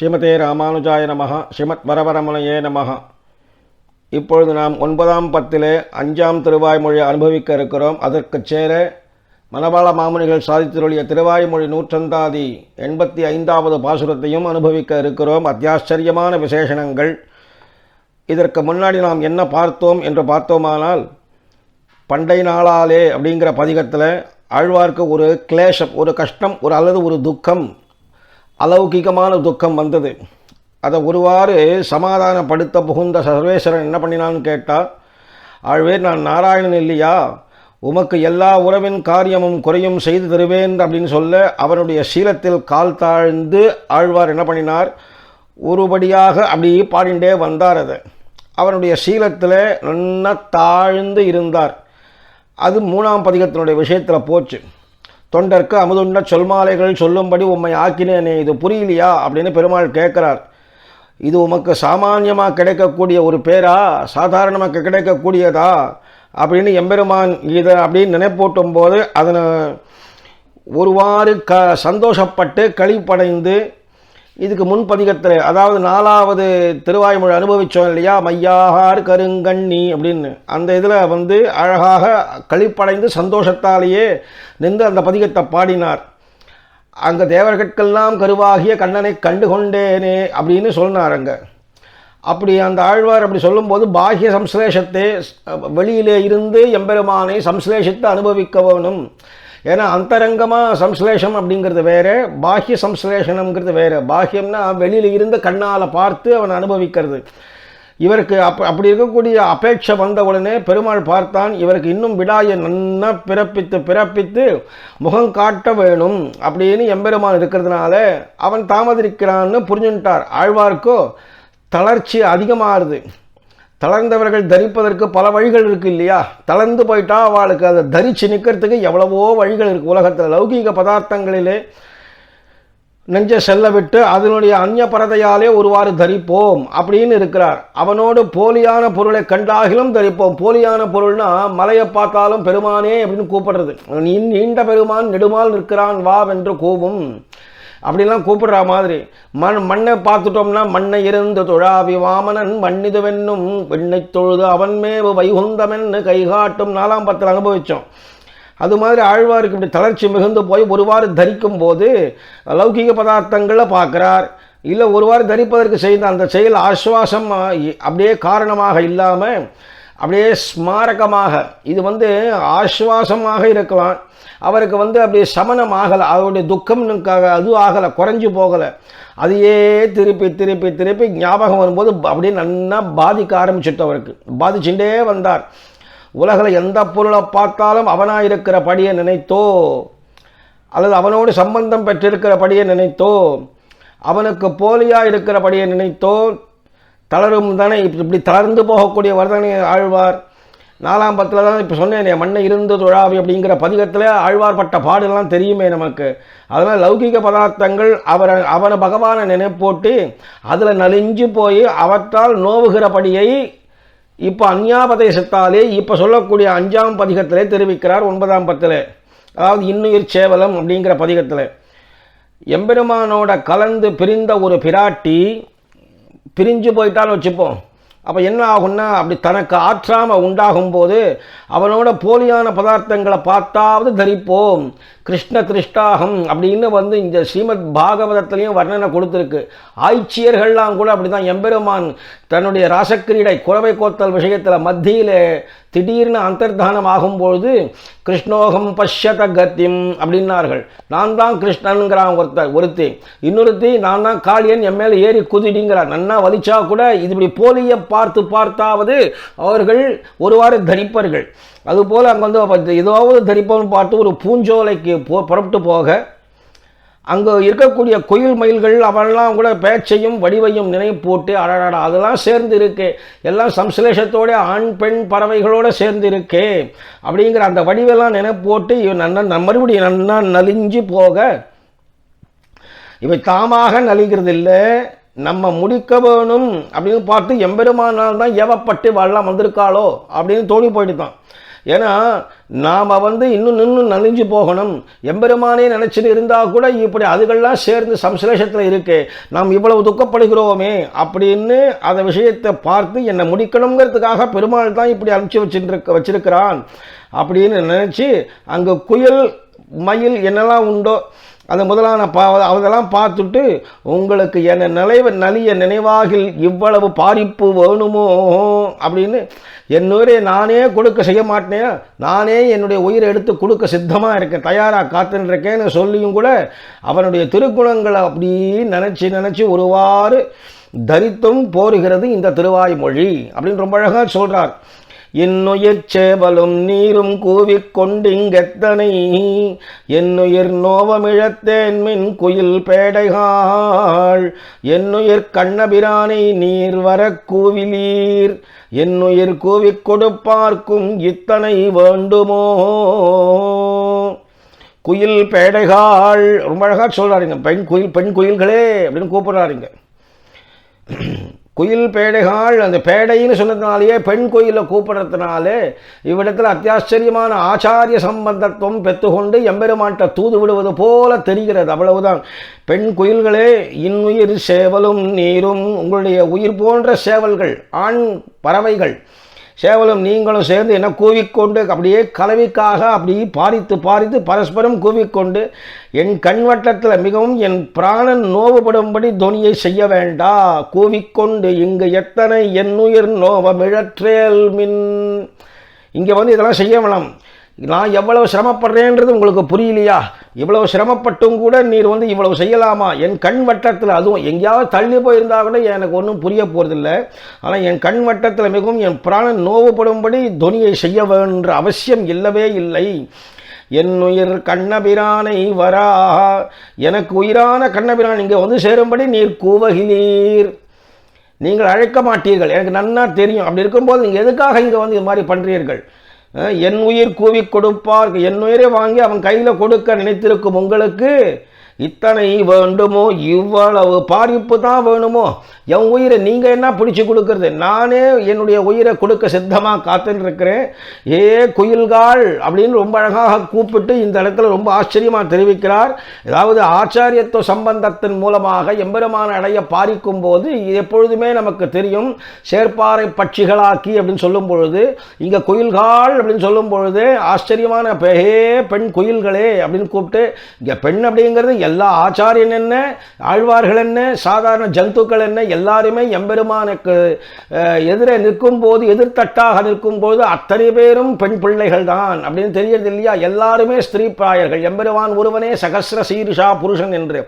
ஸ்ரீமதே ராமானுஜாய நமஹ. ஸ்ரீமத் வரவரமணையே நமஹ. இப்பொழுது நாம் 9ஆம் பத்திலே 5ஆம் திருவாய்மொழி அனுபவிக்க இருக்கிறோம். அதற்கு சேர மணவாள மாமுனிகள் சாதித்திருளிய திருவாய்மொழி 185வது பாசுரத்தையும் அனுபவிக்க இருக்கிறோம். அத்தியாச்சரியமான விசேஷணங்கள். இதற்கு முன்னாடி நாம் என்ன பார்த்தோம் என்று பார்த்தோமானால், பண்டை நாளாலே அப்படிங்கிற பதிகத்தில் ஆழ்வார்க்கு ஒரு கிளேஷம், ஒரு கஷ்டம், அல்லது ஒரு துக்கம், அலௌகிகமான துக்கம் வந்தது. அதை ஒருவாறு சமாதானப்படுத்த புகுந்த சர்வேஸ்வரன் என்ன பண்ணினான்னு கேட்டால், ஆழ்வே நான் நாராயணன் இல்லையா, உமக்கு எல்லா உறவின் காரியமும் குறையும் செய்து தருவேன் அப்படின்னு சொல்ல அவனுடைய சீலத்தில் கால் தாழ்ந்து ஆழ்வார் என்ன பண்ணினார், ஒருபடியாக அப்படி பாடிண்டே வந்தார். அதை அவனுடைய சீலத்தில் நல்லா தாழ்ந்து இருந்தார். அது 3ஆம் பதிகத்தினுடைய விஷயத்தில் போச்சு. தொண்டர்க்கு அமுதுண்ட சொல்மாலைகள் சொல்லும்படி உம்மை ஆக்கினேனே, இது புரியலையா அப்படின்னு பெருமாள் கேட்குறார். இது உமக்கு சாமானியமாக கிடைக்கக்கூடிய ஒரு பேரா, சாதாரணமாக கிடைக்கக்கூடியதா அப்படின்னு எம்பெருமான் இதை அப்படின்னு நினைப்பூட்டும் போது அதனை ஒருவாறு சந்தோஷப்பட்டு களிப்படைந்து, இதுக்கு முன்பதிகத்தில் அதாவது 4வது திருவாய்மொழி அனுபவித்தோம் இல்லையா, மையாகார் கருங்கண்ணி அப்படின்னு, அந்த இதில் அழகாக களிப்படைந்து சந்தோஷத்தாலேயே நின்று அந்த பதிகத்தை பாடினார். அங்கே தேவர்கட்கெல்லாம் கருவாகிய கண்ணனை கண்டு கொண்டேனே அப்படின்னு சொன்னார். அங்கே அப்படி அந்த ஆழ்வார் அப்படி சொல்லும்போது பாஹ்ய சம்ஸ்லேஷத்தை, வெளியிலே இருந்து எம்பெருமானை சம்ஸ்லேஷித்து அனுபவிக்க வேணும். ஏன்னா அந்தரங்கமாக சம்ஸ்லேஷம் அப்படிங்கிறது வேறு, பாஹ்ய சம்ஸ்லேஷனம்ங்கிறது வேறு. பாஹ்யம்னா வெளியில் இருந்து கண்ணால் பார்த்து அவன் அனுபவிக்கிறது. இவருக்கு அப்படி இருக்கக்கூடிய அபேட்சை வந்த உடனே பெருமாள் பார்த்தான், இவருக்கு இன்னும் விடாயை நன்னா பிறப்பித்து முகம் காட்ட வேணும் அப்படின்னு எம்பெருமான் இருக்கிறதுனால அவன் தாமதிக்கிறான்னு புரிஞ்சுட்டார். ஆழ்வார்க்கோ தளர்ச்சி அதிகமாகுது. தளர்ந்தவர்கள் தரிப்பதற்கு பல வழிகள் இருக்குது இல்லையா, தளர்ந்து போயிட்டா அவளுக்கு அதை தரித்து நிற்கிறதுக்கு எவ்வளவோ வழிகள் இருக்குது உலகத்தில். லௌகீக பதார்த்தங்களிலே நெஞ்ச செல்ல விட்டு அதனுடைய அந்நிய பரதையாலே ஒருவாறு தரிப்போம் அப்படின்னு இருக்கிறார். அவனோடு போலியான பொருளை கண்டாகிலும் தரிப்போம். போலியான பொருள்னா மலையை பார்த்தாலும் பெருமானே அப்படின்னு கூப்பிடுறது. நீண்ட பெருமான் நெடுமால் நிற்கிறான் வா வென்று கூவும் அப்படிலாம் கூப்பிடுற மாதிரி. மண்ணை பார்த்துட்டோம்னா மண்ணை இருந்து தொழாவி வாமனன் மண்ணிதுவென்னும் வெண்ணை தொழுது அவன்மேவு வைகுந்தமென்னு கைகாட்டும் 4ஆம் பத்தில் அனுபவித்தோம். அது மாதிரி ஆழ்வாருக்கு இப்படி தளர்ச்சி மிகுந்து போய் ஒருவாறு தரிக்கும் போது லௌகீக பதார்த்தங்களை பார்க்குறார். இல்லை ஒருவாறு தரிப்பதற்கு செய்த அந்த செயல் ஆஸ்வாசம் அப்படியே காரணமாக இல்லாமல் அப்படியே ஸ்மாரகமாக, இது ஆஸ்வாசமாக இருக்கலாம். அவருக்கு அப்படியே சமனம் ஆகலை, அவருடைய துக்கம்னுக்காக அது ஆகலை, குறைஞ்சி போகலை. அதையே திருப்பி ஞாபகம் வரும்போது அப்படியே நல்லா பாதிக்க ஆரம்பிச்சுட்டு அவருக்கு பாதிச்சுட்டே வந்தார். உலகில் எந்த பொருளை பார்த்தாலும் அவனாக இருக்கிறபடியை நினைத்தோ, அல்லது அவனோடு சம்பந்தம் பெற்றிருக்கிறபடியை நினைத்தோ, அவனுக்கு போலியாக இருக்கிறபடியை நினைத்தோ தளரும் தானே. இப்படி தளர்ந்து போகக்கூடிய வர்தனை ஆழ்வார் 4ஆம் பத்தில் தான் இப்போ சொன்னேனே, மண்ணை இருந்து தொழாவி அப்படிங்கிற பதிகத்தில் ஆழ்வார் பட்ட பாடெல்லாம் தெரியுமே நமக்கு. அதனால் லௌகிக பதார்த்தங்கள் அவனை பகவானை நினைப்போட்டு அதில் நலிஞ்சு போய் அவற்றால் நோவுகிறபடியை இப்போ அந்யாபதேசத்தாலே இப்போ சொல்லக்கூடிய 5ஆம் பதிகத்திலே தெரிவிக்கிறார். 9ஆம் பத்தில், அதாவது இன்னுயிர் சேவலம் அப்படிங்கிற பதிகத்தில் எம்பெருமானோட கலந்து பிரிந்த ஒரு பிராட்டி பிரிஞ்சு போயிட்டான்னு வச்சுப்போம். அப்போ என்ன ஆகும்னா, அப்படி தனக்கு ஆற்றாமல் உண்டாகும் போது அவனோட போலியான பதார்த்தங்களை பார்த்தாவது தரிப்போம். கிருஷ்ண திருஷ்டாகம் அப்படின்னு இந்த ஸ்ரீமத் பாகவதத்திலையும் வர்ணனை கொடுத்துருக்கு. ஆய்ச்சியர்கள்லாம் கூட அப்படி தான். எம்பெருமான் தன்னுடைய ராசக்கிரீடை குறவை கோத்தல் விஷயத்தில் மத்தியில் திடீர்னு அந்தர்தானம் ஆகும்பொழுது கிருஷ்ணோகம் பஷ்யத கத்தியம் அப்படின்னார்கள். நான் தான் கிருஷ்ணனுங்கிறான் ஒருத்தி, இன்னொருத்தி நான் தான் காளியன் என் மேலே ஏறி குதிடிங்கிறார். நன்னா வலிச்சா கூட இது இப்படி போலியை பார்த்தாவது அவர்கள் ஒருவாறு தரிப்பர்கள். அதுபோல் அங்கே ஏதாவது தரிப்போம்னு பார்த்து ஒரு பூஞ்சோலைக்கு புறப்பட்டு போக அங்கே இருக்கக்கூடிய கோயில் மயில்கள் அவெல்லாம் கூட பேச்சையும் வடிவையும் நினைப்போட்டு அடடா அதெல்லாம் சேர்ந்து இருக்கு, எல்லாம் சம்ஸ்லேஷத்தோட ஆண் பெண் பறவைகளோடு சேர்ந்து இருக்கு அப்படிங்கிற அந்த வடிவெல்லாம் நினைப்போட்டு மறுபடியும் நன்னா நலிஞ்சு போக, இவை தாமாக நலிகிறது இல்லை, நம்ம முடிக்க வேணும் அப்படின்னு பார்த்து எம்பெருமானால் தான் ஏவப்பட்டு வாழலாம் வந்திருக்காளோ அப்படின்னு தோணி போயிட்டு தான். ஏன்னா நாம் இன்னும் நலிஞ்சு போகணும், எம்பெருமானே நினச்சின்னு இருந்தால் கூட இப்படி அதுகள்லாம் சேர்ந்து சம்ஸ்லேஷத்தில் இருக்கு, நாம் இவ்வளவு துக்கப்படுகிறோமே அப்படின்னு அந்த விஷயத்தை பார்த்து என்னை முடிக்கணுங்கிறதுக்காக பெருமாள் தான் இப்படி அனுப்பிச்சு வச்சிருக்கிறான் அப்படின்னு நினச்சி அங்கே குயில் மயில் என்னெல்லாம் உண்டோ அந்த முதலான அதெல்லாம் பார்த்துட்டு, உங்களுக்கு என்ன நலிய நினைவாகில் இவ்வளவு பாரிப்பு வேணுமோ அப்படின்னு என்னுடைய நானே கொடுக்க செய்ய மாட்டேன், நானே என்னுடைய உயிரை எடுத்து கொடுக்க சித்தமாக இருக்கேன், தயாராக காத்துன்னு இருக்கேன்னு சொல்லியும் கூட அவனுடைய திருக்குணங்களை அப்படி நினச்சி ஒருவாறு தரித்தும் போருகிறது இந்த திருவாய்மொழி அப்படின்னு ரொம்ப அழகாக சொல்கிறார். என்னுயிர் சேவலும் நீரும் கூவிக்கொண்டிங்கெத்தனை என்னுயிர் நோவமிழத்தேன் மின் குயில் பேடைகாள் என்னுயிர் கண்ணபிரானை நீர் வர கூவிலீர் என்னுயிர் கூவிக் கொடுப்பார்க்கும் இத்தனை வேண்டுமோ. குயில் பேடைகாள் ரொம்ப அழகாக சொல்கிறாருங்க. பெண் குயில்களே அப்படின்னு கூப்பிட்றாருங்க. குயில் பேடைகாள், அந்த பேடைன்னு சொன்னதுனாலேயே பெண் கோயிலை கூப்பிடுறதுனாலே இவ்விடத்தில் அத்தியாச்சரியமான ஆச்சாரிய சம்பந்தத்துவம் பெற்றுக்கொண்டு எம்பெருமான்ட்ட தூது விடுவது போல தெரிகிறது. அவ்வளவுதான். பெண் குயில்களே, இன்னுயிர் சேவலும் நீரும், உங்களுடைய உயிர் போன்ற சேவல்கள், ஆண் பறவைகள் சேவலும் நீங்களும் சேர்ந்து என்ன கூவிக்கொண்டு அப்படியே கலவிக்காக அப்படி பாரித்து பரஸ்பரம் கூவிக்கொண்டு என் கண்வட்டத்தில் மிகவும் என் பிராணன் நோவுபடும்படி துணியை செய்ய வேண்டா, கூவிக்கொண்டு இங்கு எத்தனை என்னுயிர் நோவமிழற்றேல் மின். இங்கே இதெல்லாம் செய்ய வேணாம், நான் எவ்வளவு சிரமப்படுறேன்றது உங்களுக்கு புரியலையா? இவ்வளவு சிரமப்பட்டும் கூட நீர் இவ்வளவு செய்யலாமா? என் கண் வட்டத்தில், அதுவும் எங்கேயாவது தள்ளி போயிருந்தால் கூட எனக்கு ஒன்றும் புரிய போகிறதில்லை. ஆனால் என் கண் வட்டத்தில் மிகவும் என் பிராணன் நோவுபடும்படி துணியை செய்ய வேண்ட அவசியம் இல்லவே இல்லை. என் உயிர் கண்ணபிரானை வரா, எனக்கு உயிரான கண்ணபிரான் இங்கே சேரும்படி நீர் கூவகிலீர், நீங்கள் அழைக்க மாட்டீர்கள், எனக்கு நன்னா தெரியும். அப்படி இருக்கும்போது நீங்கள் எதுக்காக இங்கே இது மாதிரி பண்ணுறீர்கள்? என் உயிர் கூவி கொடுப்பார், என் உயிரை வாங்கி அவன் கையில் கொடுக்க நினைத்திருக்கும் உங்களுக்கு இத்தனை வேண்டுமோ, இவ்வளவு பாரிப்பு தான் வேணுமோ? என் உயிரை நீங்கள் என்ன பிடிச்சி கொடுக்கறது? நானே என்னுடைய உயிரை கொடுக்க சித்தமாக காத்துன்னு இருக்கிறேன். ஏ குயில்காள் அப்படின்னு ரொம்ப அழகாக கூப்பிட்டு இந்த இடத்துல ரொம்ப ஆச்சரியமாக தெரிவிக்கிறார். அதாவது ஆச்சாரியத்துவ சம்பந்தத்தின் மூலமாக எம்பெருமான அடைய பாரிக்கும் போது எப்பொழுதுமே நமக்கு தெரியும், சேர்ப்பாறை பட்சிகளாக்கி அப்படின்னு சொல்லும் பொழுது, இங்கே குயில்காள் அப்படின்னு சொல்லும் பொழுது ஆச்சரியமான பெண் குயில்களே அப்படின்னு கூப்பிட்டு, இங்கே பெண் அப்படிங்கிறது எல்லா ஆச்சாரியன் என்ன, ஆழ்வார்கள் என்ன, சாதாரண ஜந்துக்கள் என்ன, எல்லாருமே எம்பெருமானுக்கு எதிரே நிற்கும் போது, எதிர்த்தட்டாக நிற்கும் போது அத்தனை பேரும் பெண் பிள்ளைகள் தான் அப்படின்னு தெரியறது இல்லையா? எல்லாருமே ஸ்திரீ பிராயர்கள். எம்பெருமான் ஒருவனே சகஸ்ர சீரிஷா புருஷன் என்று.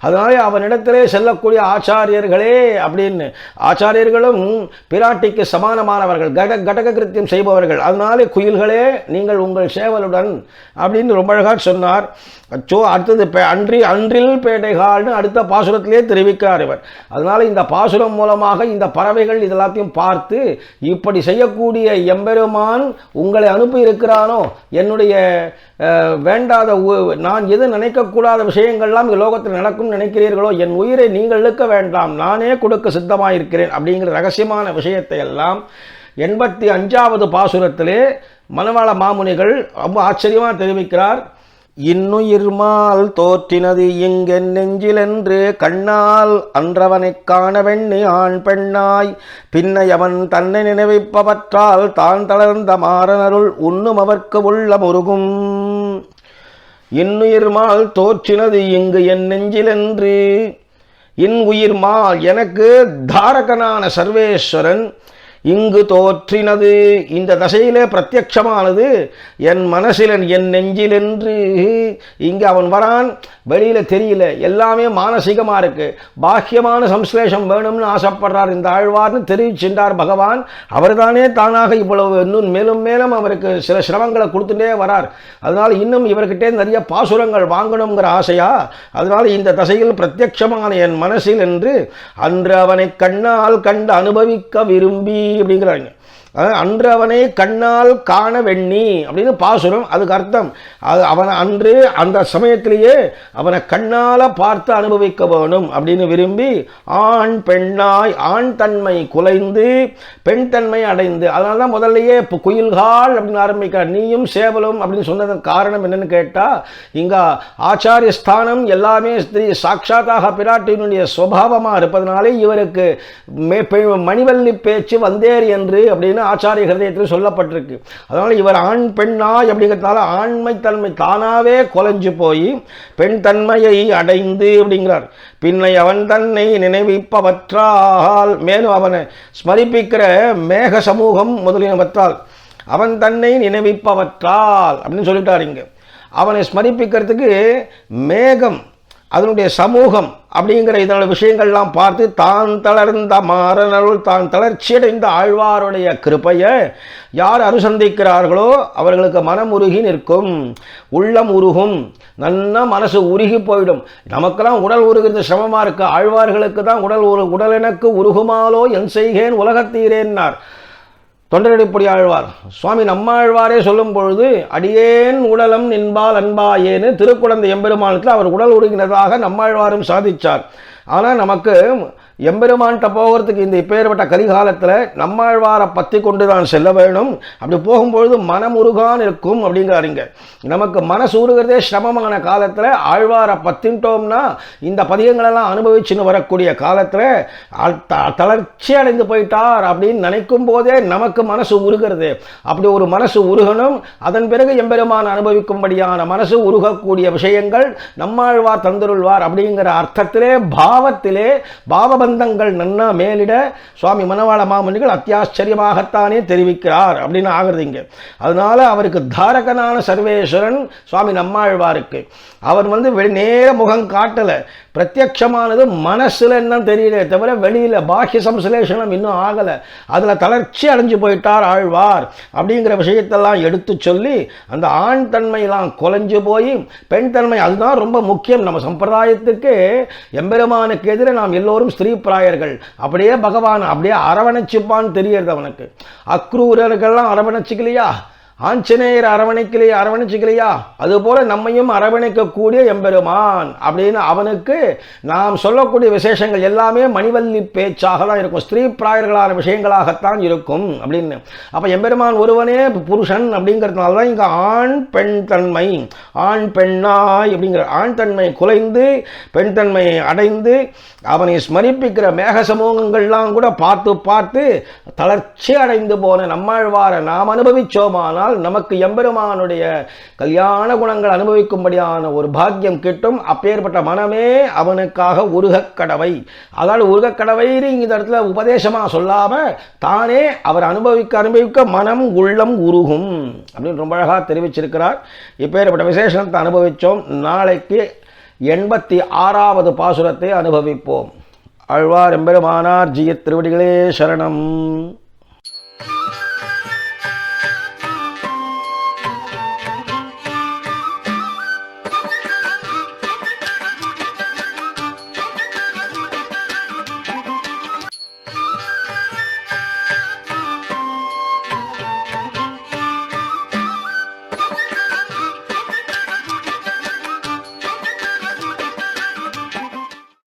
அதனாலே அவனிடத்திலே செல்லக்கூடிய ஆச்சாரியர்களே அப்படின்னு, ஆச்சாரியர்களும் பிராட்டிக்கு சமானமானவர்கள், கடக கிருத்தியம் செய்பவர்கள். அதனாலே குயில்களே நீங்கள் உங்கள் சேவலுடன் அப்படின்னு ரொம்ப அழகாக சொன்னார். அச்சோ, அடுத்தது அன்றில் பேடைகால்னு அடுத்த பாசுரத்திலே தெரிவிக்கிறார் இவர். அதனால இந்த பாசுரம் மூலமாக இந்த பறவைகள் இதெல்லாத்தையும் பார்த்து இப்படி செய்யக்கூடிய எம்பெருமான் உங்களை அனுப்பி இருக்கிறானோ, என்னுடைய வேண்டாத நான் எது நினைக்கக்கூடாத விஷயங்கள்லாம் இந்த லோகத்தில் நடக்கும் நினைக்கிறீர்களோ, என் உயிரை நீங்கள் இழுக்க வேண்டாம், நானே கொடுக்க சித்தமாயிருக்கிறேன் அப்படிங்கிற ரகசியமான விஷயத்தை எல்லாம் 85வது பாசுரத்திலே மணவாள மாமுனிகள் ரொம்ப ஆச்சரியமாக தெரிவிக்கிறார். இன்னுயிர்மால் தோற்றினது இங்கென் நெஞ்சிலென்று கண்ணால் அன்றவனைக் காண வெண்ணி ஆண் பெண்ணாய் பின்னை அவன் தன்னை நினைவிப்பவற்றால் தான் தளர்ந்த மாறனருள் உண்ணும் அவர்க்கு உள்ள முருகும். இன்னுயிர்மால் தோற்றினது இங்கு என் நெஞ்சிலென்று, இன் உயிர்மால் எனக்கு தாரகனான சர்வேஸ்வரன் இங்கு தோற்றினது, இந்த தசையிலே பிரத்யட்சமானது என் மனசில் என் நெஞ்சிலென்று. இங்கே அவன் வரான், வெளியில் தெரியல, எல்லாமே மானசீகமாக இருக்கு. பாக்கியமான சம்ஸ்லேஷம் வேணும்னு ஆசைப்படுறார் இந்த ஆழ்வார்னு தெரிவிச்சின்றார் பகவான். அவர் தானே தானாக இவ்வளவு இன்னும் மேலும் மேலும் அவருக்கு சில சிரமங்களை கொடுத்துட்டே வரார். அதனால் இன்னும் இவர்கிட்டே நிறைய பாசுரங்கள் வாங்கணுங்கிற ஆசையா, அதனால் இந்த தசையில் பிரத்யட்சமான என் மனசில் என்று அன்று அவனை கண்ணால் கண்டு அனுபவிக்க விரும்பி அப்படிங்கிறாங்க. அன்று அவனை கண்ணால் காண வெண்ணி அப்படின்னு பாசுரம். அதுக்கு அர்த்தம் அது அவனை அன்று அந்த சமயத்திலேயே அவனை கண்ணால் பார்த்து அனுபவிக்க வேணும் அப்படின்னு விரும்பி ஆண் பெண்ணாய் ஆண் தன்மை குலைந்து பெண் தன்மை அடைந்து. அதனால தான் முதல்லையே இப்போ குயில்கால் அப்படின்னு ஆரம்பிக்கிறார். நீயும் சேவலும் அப்படின்னு சொன்னதன் காரணம் என்னன்னு கேட்டால், இங்கே ஆச்சாரிய ஸ்தானம் எல்லாமே ஸ்திரீ சாட்சாத்தாக பிராட்டியினுடைய சுபாவமாக இருப்பதனாலே இவருக்கு மணிவல்லி பேச்சு வந்தேர் என்று அப்படின்னு ஆச்சாரிய ஹிருதயத்தில் சொல்லப்பட்டிருக்கு. அதனால் இவர் ஆண் பெண்ணாய் அப்படிங்கிறதுனால ஆண்மை தன்மை தானாவே கொலைஞ்சு போய் பெண் தன்மையை அடைந்து அப்படிங்கிறார். பின்னை அவன் தன்னை நினைவிப்பவற்றால், மேலும் அவனை ஸ்மரிப்பிக்கிற மேக சமூகம் முதலியவற்றால், அவன் தன்னை நினைவிப்பவற்றால் அப்படின்னு சொல்லிட்டார். இங்க அவனை ஸ்மரிப்பிக்கிறதுக்கு மேகம் அதனுடைய சமூகம் அப்படிங்கிற இதனோட விஷயங்கள்லாம் பார்த்து தான் தளர்ந்த மாறனருள் தான் தளர்ச்சியடைந்த ஆழ்வாருடைய கிருபையை யார் அனுசந்திக்கிறார்களோ அவர்களுக்கு மனம் உருகி நிற்கும், உள்ளம் உருகும், நன்னா மனசு உருகி போயிடும். நமக்கெல்லாம் உடல் உருகிறது சிரமமாக இருக்கு, ஆழ்வார்களுக்கு தான் உடல் எனக்கு உருகுமாலோ என் செய்கேன் உலகத்தீரேன்னார் தொண்டரடிப்பொடி ஆழ்வார். சுவாமி நம்மாழ்வாரே சொல்லும் பொழுது அடியேன் உடலம் நின்பால் அன்பாயேன்னு திருக்குழந்தை எம்பெருமானத்தில் அவர் உடல் உருகினதாக நம்மாழ்வாரும் சாதித்தார். ஆனால் நமக்கு எம்பெருமான்கிட்ட போகிறதுக்கு இந்த இப்பேற்பட்ட கலிகாலத்தில் நம்மாழ்வாரை பற்றி கொண்டு தான் செல்ல வேணும். அப்படி போகும்பொழுது மனம் உருகான் இருக்கும் அப்படிங்கிறாருங்க. நமக்கு மனசு உருகிறதே சிரமமான காலத்தில் ஆழ்வாரை பற்றிட்டோம்னா இந்த பதிகங்களெல்லாம் அனுபவிச்சுன்னு வரக்கூடிய காலத்தில் தளர்ச்சி அடைந்து போயிட்டார் அப்படின்னு நினைக்கும் போதே நமக்கு மனசு உருகிறது. அப்படி ஒரு மனசு உருகணும், அதன் பிறகு எம்பெருமான் அனுபவிக்கும்படியான மனசு உருகக்கூடிய விஷயங்கள் நம்மாழ்வார் தந்துருள்வார் அப்படிங்கிற அர்த்தத்திலே பாவத்திலே பாவபந்தங்கள் நன்னா மேலிட சுவாமி மணவாள மாமுனிகள் அத்தியாச்சரியமாகத்தானே தெரிவிக்கிறார் அப்படின்னு ஆகிறது இங்கே. அதனால அவருக்கு தாரகனான சர்வேஸ்வரன் சுவாமி நம்மாழ்வாருக்கு அவர் நேர முகம் காட்டலை, பிரத்யட்சமானது மனசுல என்ன தெரியல தவிர வெளியில பாக்கிய சம்சலேஷனம் இன்னும் ஆகலை. அதில் தளர்ச்சி அடைஞ்சு போயிட்டார் ஆழ்வார் அப்படிங்கிற விஷயத்தெல்லாம் எடுத்து சொல்லி அந்த ஆண் தன்மையெல்லாம் குலைஞ்சு போய் பெண் தன்மை அதுதான் ரொம்ப முக்கியம். நம்ம சம்பிரதாயத்துக்கு எம்பெருமானுக்கு எதிர நாம் எல்லோரும் ஸ்திரீ பிராயர்கள். அப்படியே பகவான் அப்படியே அரவணைச்சுப்பான்னு தெரியறது அவனுக்கு. அக்ரூரர்கள்லாம் அரவணைச்சிக்கலையா, ஆஞ்சநேயர் அரவணைச்சிக்கலையா, அதுபோல நம்மையும் அரவணைக்கக்கூடிய எம்பெருமான் அப்படின்னு அவனுக்கு நாம் சொல்லக்கூடிய விசேஷங்கள் எல்லாமே மணிவல்லி பேச்சாக தான் இருக்கும், ஸ்திரீ பிராயர்களான விஷயங்களாகத்தான் இருக்கும் அப்படின்னு. அப்போ எம்பெருமான் ஒருவனே புருஷன் அப்படிங்கிறதுனால தான் இங்கே ஆண் பெண் தன்மை ஆண் பெண்ணாய் அப்படிங்கிற ஆண் தன்மை குலைந்து பெண் தன்மை அடைந்து அவனை ஸ்மரிப்பிக்கிற மேக சமூகங்கள்லாம் கூட பார்த்து தளர்ச்சி அடைந்து போன நம்மாழ்வாரை நாம் அனுபவிச்சோமானால் நமக்கு எம்பெருமானுடைய கல்யாண குணங்கள் அனுபவிக்கும்படியான ஒரு பாக்கியம் கிட்டும். அப்பேற்பட்ட மனமே அவனுக்காக உருகக்கடவை. அதாவது உருகக்கடவை இந்த இடத்துல உபதேசமாக சொல்லாம தானே அவர் அனுபவிக்க மனம் உள்ளம் உருகும் அப்படின்னு ரொம்ப அழகாக தெரிவிச்சிருக்கிறார். இப்பேற்பட்ட விசேஷத்தை அனுபவித்தோம். நாளைக்கு 86வது பாசுரத்தை அனுபவிப்போம். ஆழ்வார் எம்பெருமானார் ஜிய திருவடிகளே சரணம்.